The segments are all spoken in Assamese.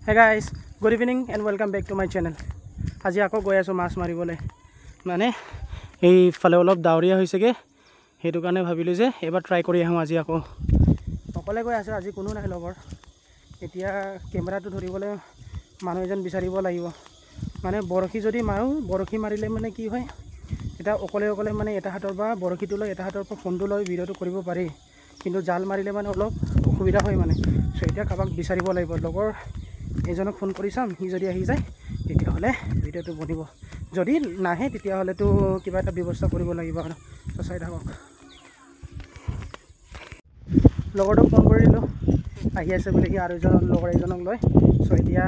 Hey guys, good evening and welcome back to my channel. আজি আকৌ গৈ আছো মাছ মাৰিবলৈ মানে এই ফালে অলপ ডাউৰিয়া হৈছেগে হেতু কাৰণে ভাবিলো যে এবাৰ ট্ৰাই কৰি আহো আজি আকৌ অকলে গৈ আছো আজি কোনো নাই লগৰ এতিয়া কেমেৰাটো ধৰিবলৈ মানুহ এজন বিচাৰিব লাগিব মানে বৰখি যদি মাৰো বৰখি মাৰিলে মানে কি হয় এটা অকলে মানে এটা হাতৰ বা বৰখিটো লৈ এটা হাতৰ পৰা ফোনটো লৈ ভিডিওটো কৰিব পাৰি কিন্তু জাল মাৰিলে মানে অলপ অসুবিধা হয় মানে সো এতিয়া কাবাক বিচাৰিব লাগিব লগৰ এজনক ফোন কৰি চাম হি যদি আহি যায় তেতিয়া হলে ভিডিওটো বনিব যদি নাহে তেতিয়া হলে তো কিবা এটা ব্যৱস্থা কৰিব লাগিব আৰু তো চাই থাকক লগৰটোক ফোন কৰিলো আহি আছে বুলি কি আৰু এজন লগৰ এজনক লৈ সো এতিয়া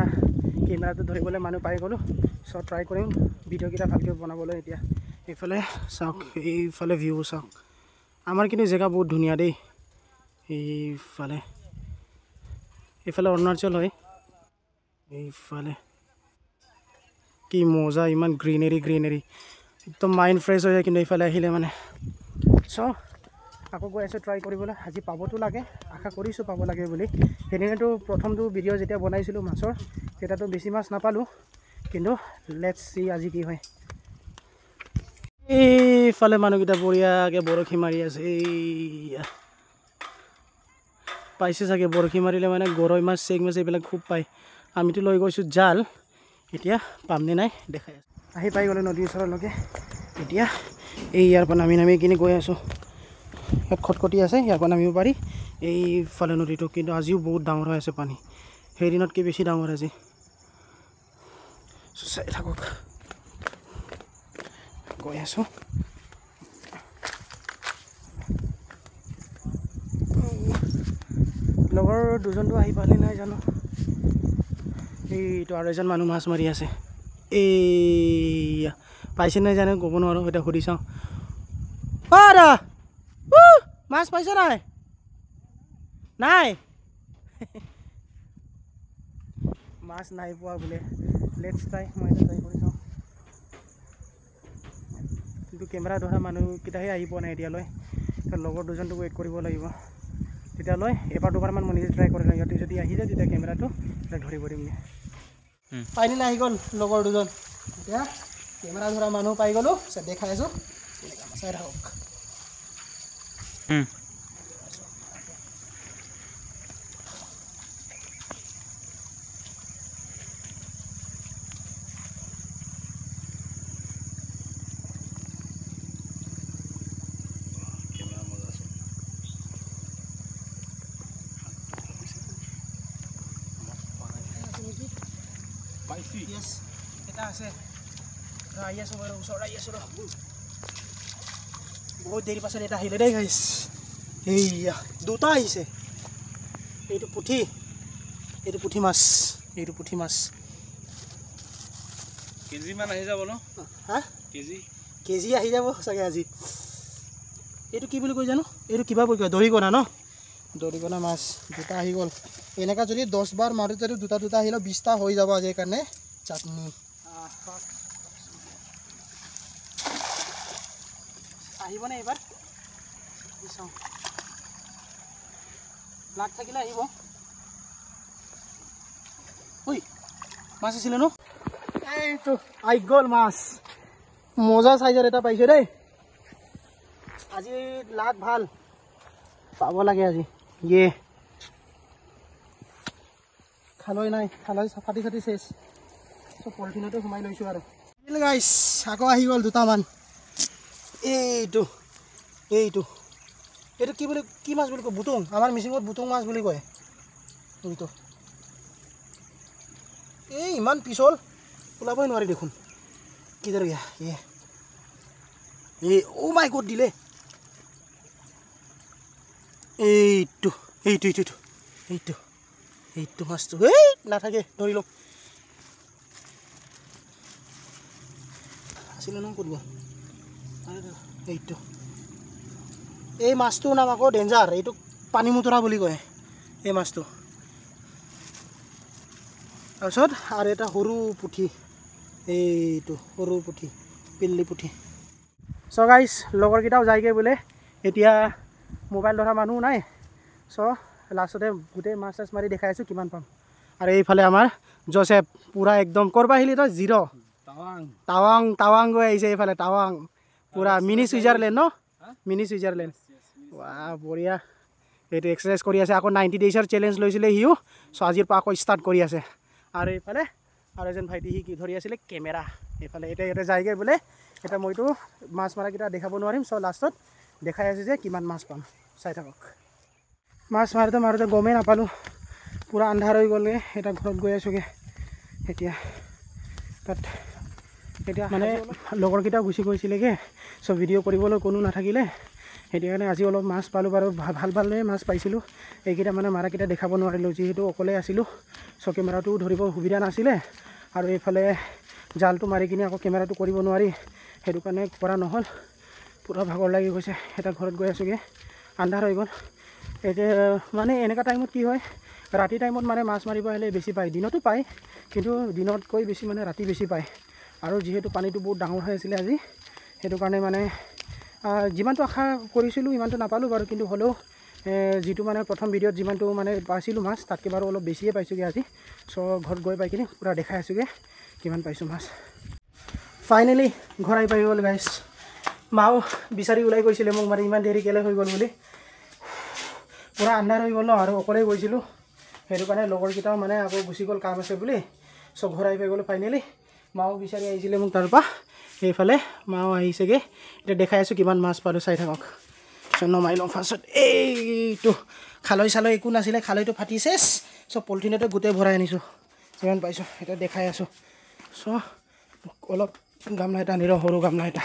কেমেৰাটো ধৰিবলৈ মানুহ পাই গলো সো ট্ৰাই কৰিম ভিডিও কিটা ভালকৈ বনাবলৈ এতিয়া এইফালে চাওক এইফালে ভিউ চাওক আমাৰ কিন্তু জেগা বহুত ধুনীয়া দেই এইফালে অৰুণাচল হয় এইফালে কি মজা ইমান গ্ৰীনাৰী একদম মাইণ্ড ফ্ৰেছ হৈ যায় কিন্তু এইফালে আহিলে মানে সো আকৌ গৈ আছোঁ ট্ৰাই কৰিবলৈ আজি পাবতো লাগে আশা কৰিছোঁ পাব লাগে বুলি সেইদিনাটো প্ৰথমটো ভিডিঅ' যেতিয়া বনাইছিলোঁ মাছৰ তেতিয়াতো বেছি মাছ নাপালোঁ কিন্তু লেটছ চি আজি কি হয় এইফালে মানুহকেইটা বঢ়িয়াকৈ বৰশী মাৰি আছে এইয়া পাইছে চাগে বৰশী মাৰিলে মানে গৰৈ মাছ চেক মাছ এইবিলাক খুব পায় আমিতো লৈ গৈছোঁ জাল এতিয়া পামনে নাই দেখাই আছে আহি পাই গ'লে নদীৰ ওচৰলৈকে এতিয়া এই ইয়াৰ পৰা নামি কিনে গৈ আছোঁ এক খটখটি আছে ইয়াৰ পৰা নামিব পাৰি এইফালে নদীটো কিন্তু আজিও বহুত ডাঙৰ হৈ আছে পানী সেইদিনতকৈ বেছি ডাঙৰ আজি চাই থাকক গৈ আছোঁ লগৰ দুজনটো আহি পালে নাই জানো এইটো আৰু এজন মানুহ মাছ মাৰি আছে এইয়া পাইছে নাই জানো ক'ব নোৱাৰোঁ এতিয়া সুধি চাওঁ দাদা মাছ পাইছে নাই মাছ নাই পোৱা বোলে লেটছ ট্ৰাই মই এটা ট্ৰাই কৰি চাওঁ কিন্তু কেমেৰা ধৰা মানুহকেইটাহে আহি পোৱা নাই এতিয়ালৈ লগৰ দুজনটো ৱেইট কৰিব লাগিব তেতিয়ালৈ এবাৰ দুবাৰমান মই নিজে ট্ৰাই কৰিলোঁ সিহঁতে যদি আহি যায় তেতিয়া কেমেৰাটো ধৰিব দিম ফাইনেলি আহি গ'ল লগৰ দুজন এতিয়া কেমেৰা ধৰা মানুহ পাই গ'লোঁ দেখাই আছোঁ চাই থাকক Yes, এটা আছে আহি আছোঁ বাৰু ওচৰত আহি আছোঁ বহুত দেৰি পাছত এটা আহিলে দেই গাইছ এইয়া দুটা আহিছে এইটো পুঠি মাছ কেজি মান আহি যাব ন হা কেজি আহি যাব চাগে আজি এইটো কি বুলি কৈ জানো এইটো কিবা বুলি কয় দৰিকণা ন দৰিকণা মাছ দুটা আহি গ'ল এনেকা যদি 10 বাৰ মাৰো যদি দুটা আহিলে 20টা হৈ যাব আজিৰ কাৰণে চাটনি আহিবনে এইবাৰ চাওঁ লাগ থাকিলে আহিব ঐ মাছ আছিলে ন এইটো আহি গ'ল মাছ মজা চাইজৰ এটা পাইছোঁ দেই আজি লাগ ভাল পাব লাগে আজি খালৈ নাই খালৈ ফাটি চেচ চব পলিথিনতে সোমাই লৈছোঁ আৰু গাইছ আকৌ আহি গ'ল দুটামান এইটো কি মাছ বুলি কয় বুটুং আমাৰ মিচিঙত বুটুং মাছ বুলি কয় এইটো এই ইমান পিছল ওলাবই নোৱাৰি দেখোন কি ধৰিয়া অ' মাই গড দিলে এইটো মাছটো নাথাকে ধৰি লওক আছিলে ন কৰিব এই মাছটোৰ নাম আকৌ ডেঞ্জাৰ এইটো পানী মুতৰা বুলি কয় এই মাছটো তাৰপিছত আৰু এটা সৰু পুঠি সৰু পুঠি পিল্লি পুঠি চ' গাইছ লগৰকেইটাও যায়গৈ বোলে এতিয়া মোবাইল ধৰা মানুহ নাই চ' লাষ্টতে গোটেই মাছ চাছ মাৰি দেখাই আছোঁ কিমান পাম আৰু এইফালে আমাৰ জোসেফ পুৰা একদম কৰবা আহিলি তই জিৰ' টাৱাং গৈ আহিছে এইফালে টাৱাং পুৰা মিনি ছুইজাৰলেণ্ড ন মিনি ছুইজাৰলেণ্ড ৱাহ বঢ়িয়া এইটো এক্সাৰচাইজ কৰি আছে আকৌ 90 ডেইজৰ চেলেঞ্জ লৈছিলে সিও চ' আজিৰ পৰা আকৌ ষ্টাৰ্ট কৰি আছে আৰু এইফালে আৰু এজন ভাইটি সি কি ধৰি আছিলে কেমেৰা এইফালে এতিয়া ইয়াতে যায়গৈ বোলে এতিয়া মইতো মাছ মাৰাকেইটা দেখাব নোৱাৰিম চ' লাষ্টত দেখাই আছে যে কিমান মাছ পাম চাই থাকক মাছ মাৰোঁতে গমেই নাপালোঁ পুৰা আন্ধাৰ হৈ গ'লগৈ এতিয়া ঘৰত গৈ আছোঁগৈ এতিয়া তাত এতিয়া মানে লগৰকেইটাও গুচি গৈছিলেগৈ চ' ভিডিঅ' কৰিবলৈ কোনো নাথাকিলে সেইটো কাৰণে আজি অলপ মাছ পালোঁ বাৰু ভালে মাছ পাইছিলোঁ এইকেইটা মানে মাৰাকেইটা দেখাব নোৱাৰিলোঁ যিহেতু অকলে আছিলোঁ চ' কেমেৰাটো ধৰিব সুবিধা নাছিলে আৰু এইফালে জালটো মাৰি কিনে আকৌ কেমেৰাটো কৰিব নোৱাৰি সেইটো কাৰণে কৰা নহ'ল পুৰা ভাগৰ লাগি গৈছে এটা ঘৰত গৈ আছোঁগৈ আন্ধাৰ হৈ গ'ল এতিয়া মানে এনেকুৱা টাইমত কি হয় ৰাতি টাইমত মানে মাছ মাৰিব আহিলে বেছি পায় দিনতো পায় কিন্তু দিনতকৈ বেছি মানে ৰাতি বেছি পায় আৰু যিহেতু পানীটো বহুত ডাঙৰ হৈ আছিলে আজি সেইটো কাৰণে মানে যিমানটো আশা কৰিছিলোঁ ইমানটো নাপালোঁ বাৰু কিন্তু হ'লেও যিটো মানে প্ৰথম ভিডিঅ'ত যিমানটো মানে পাইছিলোঁ মাছ তাতকৈ বাৰু অলপ বেছিয়ে পাইছোঁগৈ আজি চ' ঘৰত গৈ পাই কিনে পূৰা দেখাই আছোঁগৈ কিমান পাইছোঁ মাছ ফাইনেলি ঘৰ আহি পাই গ'ল গাইছ মাও বিচাৰি ওলাই গৈছিলে মোক মানে ইমান দেৰি কেলৈ হৈ গ'ল বুলি পূৰা আন্ধাৰ হৈ গ'ল ন আৰু অকলেই গৈছিলোঁ সেইটো কাৰণে লগৰকেইটাও মানে আকৌ গুচি গ'ল কাম আছে বুলি চ' ঘৰ আহি পাই গ'লোঁ ফাইনেলি মাও বিচাৰি আহিছিলে মোক তাৰপৰা সেইফালে মাও আহিছেগৈ এতিয়া দেখাই আছোঁ কিমান মাছ পালোঁ চাই থাকক চ' নমাই লওঁ ফাৰ্ষ্টত এইটো খালৈ চালৈ একো নাছিলে খালৈটো ফাটি চেছ চ' পলিথিনতে গোটেই ভৰাই আনিছোঁ যিমান পাইছোঁ এতিয়া দেখাই আছোঁ চ' অলপ গামলা এটা আনিলোঁ সৰু গামলা এটা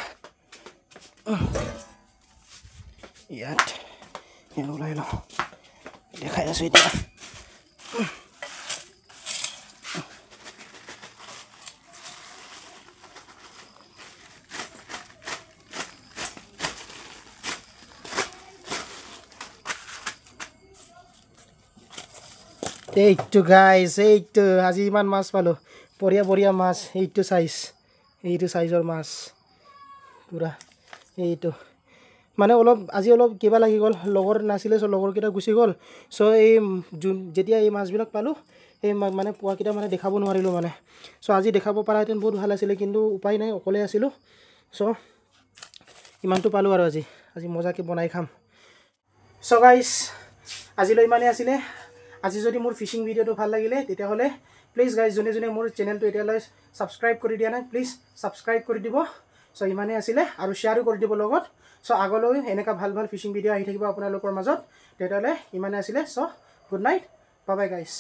ইয়াত ওলাই লওঁ দেখাই আছোঁ এতিয়া এইটো গাইছ এইটো আজি ইমান মাছ পালোঁ বঢ়িয়া মাছ এইটো চাইজৰ মাছ পূৰা এইটো মানে আজি অলপ কিবা লাগি গ'ল লগৰ নাছিলে চ' লগৰকেইটা গুচি গ'ল চ' যেতিয়া এই মাছবিলাক পালোঁ এই মানে পোৱাকেইটা মানে দেখাব নোৱাৰিলোঁ মানে চ' আজি দেখাব পৰাহেঁতেন বহুত ভাল আছিলে কিন্তু উপায় নাই অকলে আছিলোঁ চ' ইমানটো পালোঁ আৰু আজি মজাকৈ বনাই খাম চ' গাইছ আজিলৈ ইমানেই আছিলে আজি যদি মোৰ ফিচিং ভিডিঅ'টো ভাল লাগিলে তেতিয়াহ'লে প্লিজ গাইজ যোনে মোৰ চেনেলটো এতিয়ালৈ ছাবস্ক্ৰাইব কৰি দিয়া নাই প্লিজ ছাবস্ক্ৰাইব কৰি দিব চ' ইমানেই আছিলে আৰু শ্বেয়াৰো কৰি দিব লগত চ' আগলৈ এনেকুৱা ভাল ফিচিং ভিডিঅ' আহি থাকিব আপোনালোকৰ মাজত তেতিয়াহ'লে ইমানেই আছিলে so' good night bye bye guys